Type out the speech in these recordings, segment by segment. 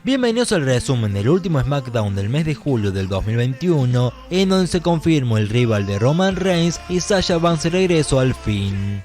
Bienvenidos al resumen del último SmackDown del mes de julio del 2021, en donde se confirmó el rival de Roman Reigns y Sasha Banks regresó al fin.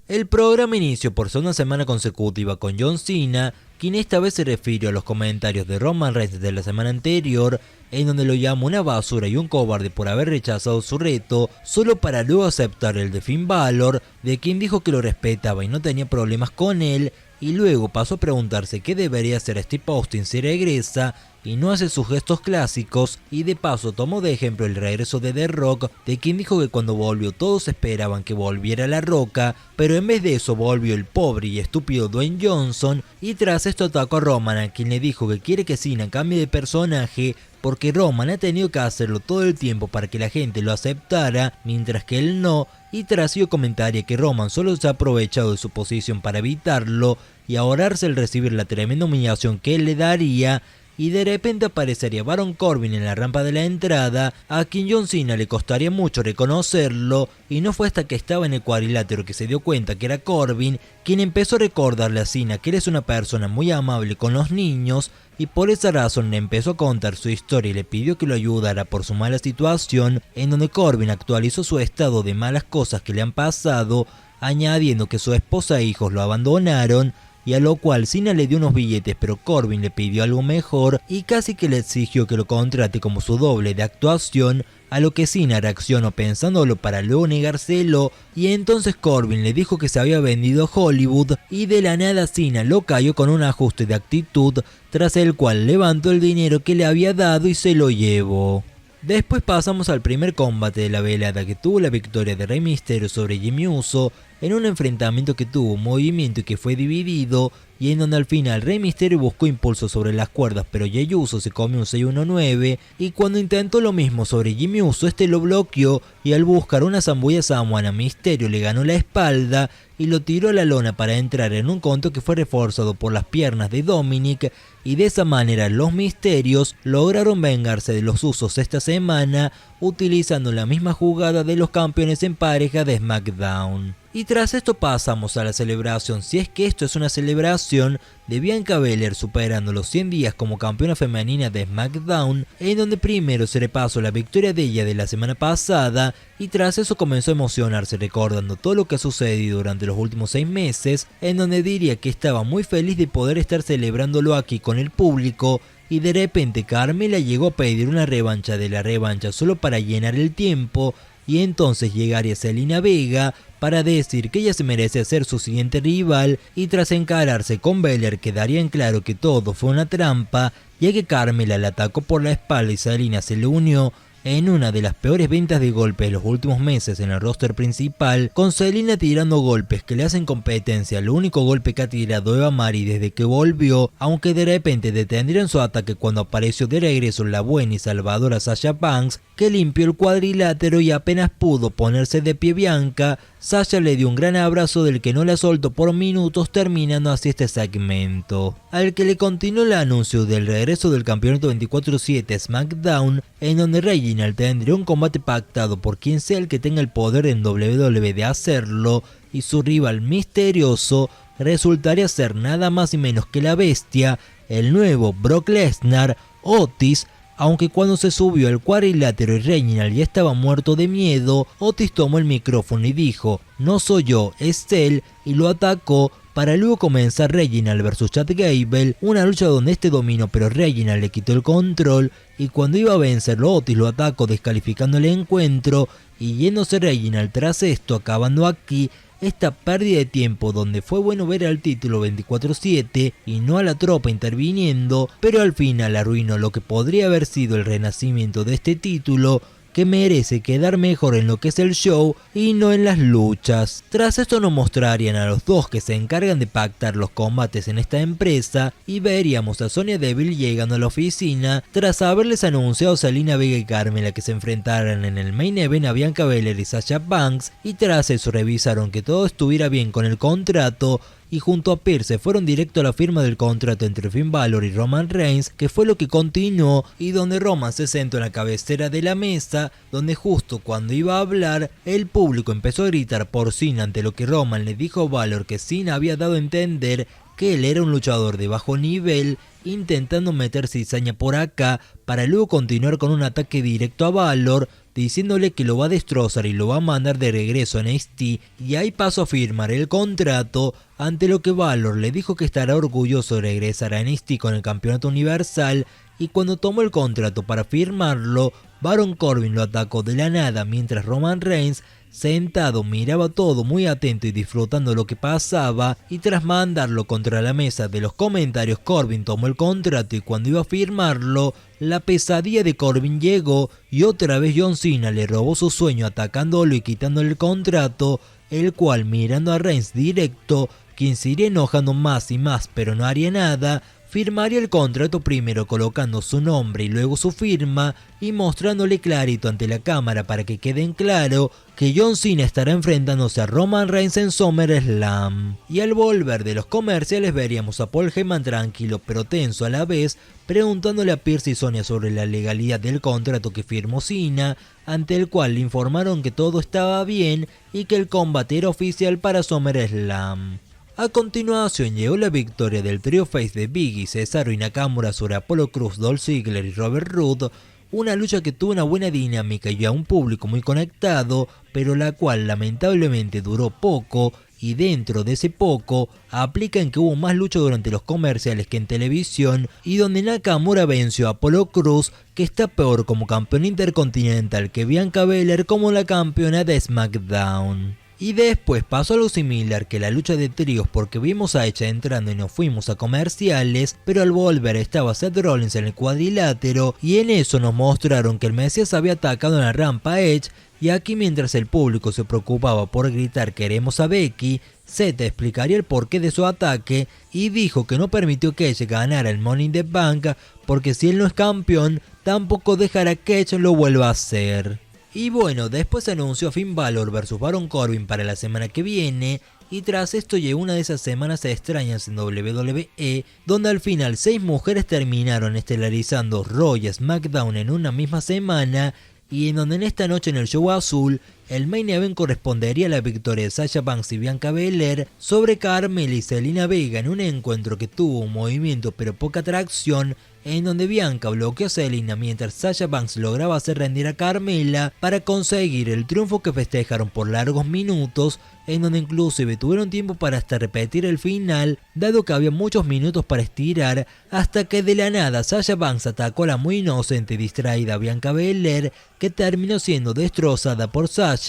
El programa inició por segunda semana consecutiva con John Cena, quien esta vez se refirió a los comentarios de Roman Reigns de la semana anterior, en donde lo llamó una basura y un cobarde por haber rechazado su reto, solo para luego aceptar el de Finn Balor, de quien dijo que lo respetaba y no tenía problemas con él, y luego pasó a preguntarse qué debería hacer Steve Austin si regresa y no hace sus gestos clásicos, y de paso tomó de ejemplo el regreso de The Rock, de quien dijo que cuando volvió todos esperaban que volviera La Roca, pero en vez de eso volvió el pobre y estúpido Dwayne Johnson, y tras esto atacó a Roman, a quien le dijo que quiere que Cena cambie de personaje porque Roman ha tenido que hacerlo todo el tiempo para que la gente lo aceptara, mientras que él no, y tras ello comentaría que Roman solo se ha aprovechado de su posición para evitarlo y ahorrarse el recibir la tremenda humillación que él le daría, y de repente aparecería Baron Corbin en la rampa de la entrada, a quien John Cena le costaría mucho reconocerlo, y no fue hasta que estaba en el cuadrilátero que se dio cuenta que era Corbin, quien empezó a recordarle a Cena que él es una persona muy amable con los niños, y por esa razón le empezó a contar su historia y le pidió que lo ayudara por su mala situación, en donde Corbin actualizó su estado de malas cosas que le han pasado, añadiendo que su esposa e hijos lo abandonaron, y a lo cual Cena le dio unos billetes, pero Corbin le pidió algo mejor y casi que le exigió que lo contrate como su doble de actuación, a lo que Cena reaccionó pensándolo para luego negárselo, y entonces Corbin le dijo que se había vendido a Hollywood, y de la nada Cena lo cayó con un ajuste de actitud, tras el cual levantó el dinero que le había dado y se lo llevó. Después pasamos al primer combate de la velada, que tuvo la victoria de Rey Mysterio sobre Jimmy Uso, en un enfrentamiento que tuvo movimiento y que fue dividido, y en donde al final Rey Mysterio buscó impulso sobre las cuerdas, pero Jey Uso se comió un 619, y cuando intentó lo mismo sobre Jimmy Uso, este lo bloqueó, y al buscar una zambulla samoana, Mysterio le ganó la espalda y lo tiró a la lona para entrar en un counter que fue reforzado por las piernas de Dominic, y de esa manera los Misterios lograron vengarse de los Usos esta semana, utilizando la misma jugada de los campeones en pareja de SmackDown. Y tras esto pasamos a la celebración, si es que esto es una celebración, de Bianca Belair superando los 100 días como campeona femenina de SmackDown, en donde primero se repasó la victoria de ella de la semana pasada, y tras eso comenzó a emocionarse recordando todo lo que ha sucedido durante los últimos 6 meses, en donde diría que estaba muy feliz de poder estar celebrándolo aquí con el público, y de repente Carmella llegó a pedir una revancha de la revancha solo para llenar el tiempo, y entonces llegaría Zelina Vega para decir que ella se merece ser su siguiente rival, y tras encararse con Belair quedaría en claro que todo fue una trampa, ya que Carmella la atacó por la espalda y Zelina se le unió en una de las peores ventas de golpes de los últimos meses en el roster principal, con Zelina tirando golpes que le hacen competencia al único golpe que ha tirado Eva Marie desde que volvió, aunque de repente detendrían su ataque cuando apareció de regreso la buena y salvadora Sasha Banks, que limpió el cuadrilátero, y apenas pudo ponerse de pie Bianca, Sasha le dio un gran abrazo del que no la soltó por minutos, terminando así este segmento, al que le continuó el anuncio del regreso del campeonato 24/7 SmackDown, en donde Reginald tendría un combate pactado por quien sea el que tenga el poder en WWE de hacerlo, y su rival misterioso resultaría ser nada más y menos que la bestia, el nuevo Brock Lesnar, Otis, aunque cuando se subió al cuadrilátero y Reginald ya estaba muerto de miedo, Otis tomó el micrófono y dijo: "No soy yo, es él", y lo atacó, para luego comenzar Reginald vs Chad Gable, una lucha donde este dominó pero Reginald le quitó el control, y cuando iba a vencerlo Otis lo atacó descalificando el encuentro, y yéndose Reginald tras esto, acabando aquí esta pérdida de tiempo donde fue bueno ver al título 24/7 y no a la tropa interviniendo, pero al final arruinó lo que podría haber sido el renacimiento de este título, que merece quedar mejor en lo que es el show y no en las luchas. Tras esto nos mostrarían a los dos que se encargan de pactar los combates en esta empresa, y veríamos a Sonya Deville llegando a la oficina tras haberles anunciado a Zelina Vega y Carmella que se enfrentaran en el main event a Bianca Belair y Sasha Banks, y tras eso revisaron que todo estuviera bien con el contrato, y junto a Pearce fueron directo a la firma del contrato entre Finn Balor y Roman Reigns, que fue lo que continuó y donde Roman se sentó en la cabecera de la mesa, donde justo cuando iba a hablar, el público empezó a gritar por Cena, ante lo que Roman le dijo a Balor que Cena había dado a entender que él era un luchador de bajo nivel, intentando meter cizaña por acá para luego continuar con un ataque directo a Balor, diciéndole que lo va a destrozar y lo va a mandar de regreso a NXT, y ahí pasó a firmar el contrato, ante lo que Balor le dijo que estará orgulloso de regresar a NXT con el campeonato universal, y cuando tomó el contrato para firmarlo, Baron Corbin lo atacó de la nada mientras Roman Reigns, sentado, miraba todo muy atento y disfrutando lo que pasaba, y tras mandarlo contra la mesa de los comentarios, Corbin tomó el contrato y cuando iba a firmarlo, la pesadilla de Corbin llegó y otra vez John Cena le robó su sueño atacándolo y quitándole el contrato, el cual mirando a Reigns directo, quien se iría enojando más y más pero no haría nada, firmaría el contrato primero colocando su nombre y luego su firma y mostrándole clarito ante la cámara para que quede en claro que John Cena estará enfrentándose a Roman Reigns en SummerSlam. Y al volver de los comerciales veríamos a Paul Heyman tranquilo pero tenso a la vez, preguntándole a Pearce y Sonya sobre la legalidad del contrato que firmó Cena, ante el cual le informaron que todo estaba bien y que el combate era oficial para SummerSlam. A continuación llegó la victoria del trío face de Biggie, Cesaro y Nakamura sobre Apollo Crews, Dolph Ziggler y Robert Roode, una lucha que tuvo una buena dinámica y a un público muy conectado, pero la cual lamentablemente duró poco, y dentro de ese poco aplican que hubo más lucha durante los comerciales que en televisión, y donde Nakamura venció a Apollo Crews, que está peor como campeón intercontinental que Bianca Belair como la campeona de SmackDown. Y después pasó algo similar que la lucha de tríos, porque vimos a Edge entrando y nos fuimos a comerciales, pero al volver estaba Seth Rollins en el cuadrilátero y en eso nos mostraron que el Mesías había atacado en la rampa a Edge, y aquí mientras el público se preocupaba por gritar queremos a Becky, Seth explicaría el porqué de su ataque y dijo que no permitió que Edge ganara el Money in the Bank porque si él no es campeón tampoco dejará que Edge lo vuelva a hacer. Y bueno, después se anunció Finn Balor vs Baron Corbin para la semana que viene, y tras esto llegó una de esas semanas extrañas en WWE, donde al final 6 mujeres terminaron estelarizando Raw y SmackDown en una misma semana, y en donde en esta noche en el show azul, el main event correspondería a la victoria de Sasha Banks y Bianca Belair sobre Carmella y Zelina Vega en un encuentro que tuvo un movimiento pero poca atracción, en donde Bianca bloqueó a Zelina mientras Sasha Banks lograba hacer rendir a Carmella para conseguir el triunfo que festejaron por largos minutos, en donde inclusive tuvieron tiempo para hasta repetir el final, dado que había muchos minutos para estirar, hasta que de la nada Sasha Banks atacó a la muy inocente y distraída Bianca Belair, que terminó siendo destrozada por Sasha,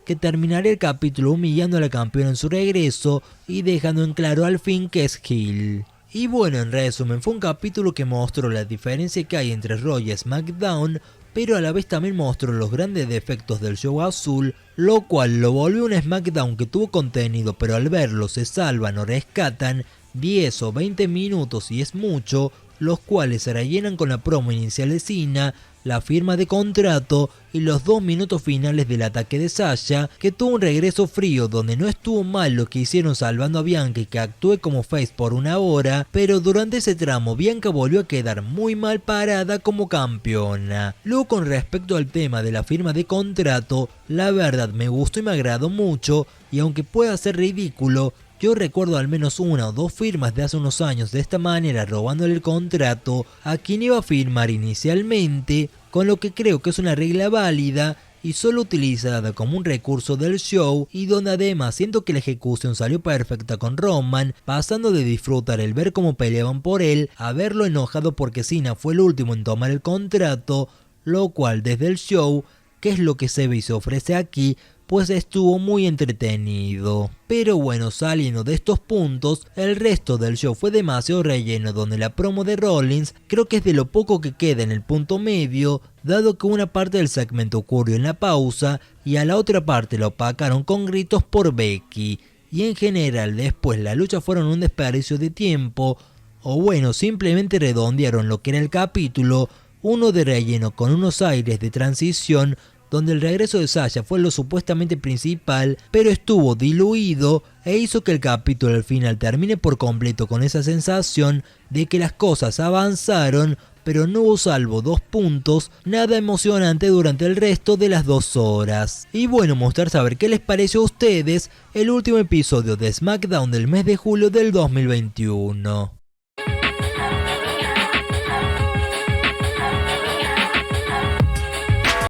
que terminaría el capítulo humillando a la campeona en su regreso y dejando en claro al fin que es heel. Y bueno, en resumen, fue un capítulo que mostró la diferencia que hay entre Raw y SmackDown, pero a la vez también mostró los grandes defectos del show azul, lo cual lo volvió un SmackDown que tuvo contenido, pero al verlo se salvan o rescatan 10 o 20 minutos y es mucho, los cuales se rellenan con la promo inicial de Cena, la firma de contrato y los 2 minutos finales del ataque de Sasha, que tuvo un regreso frío donde no estuvo mal lo que hicieron salvando a Bianca y que actúe como face por una hora, pero durante ese tramo Bianca volvió a quedar muy mal parada como campeona. Luego, con respecto al tema de la firma de contrato, la verdad me gustó y me agradó mucho, y aunque pueda ser ridículo, yo recuerdo al menos 1 o 2 firmas de hace unos años de esta manera robándole el contrato a quien iba a firmar inicialmente, con lo que creo que es una regla válida y solo utilizada como un recurso del show, y donde además siento que la ejecución salió perfecta con Roman, pasando de disfrutar el ver cómo peleaban por él a verlo enojado porque Cena fue el último en tomar el contrato, lo cual desde el show, que es lo que se ve y se ofrece aquí, pues estuvo muy entretenido. Pero bueno, saliendo de estos puntos, el resto del show fue demasiado relleno, donde la promo de Rollins creo que es de lo poco que queda en el punto medio, dado que una parte del segmento ocurrió en la pausa y a la otra parte la opacaron con gritos por Becky, y en general después la lucha fueron un desperdicio de tiempo, o bueno, simplemente redondearon lo que era el capítulo, uno de relleno con unos aires de transición, donde el regreso de Sasha fue lo supuestamente principal, pero estuvo diluido e hizo que el capítulo al final termine por completo con esa sensación de que las cosas avanzaron, pero no hubo, salvo 2 puntos, nada emocionante durante el resto de las 2 horas. Y bueno, mostrar saber qué les pareció a ustedes el último episodio de SmackDown del mes de julio del 2021.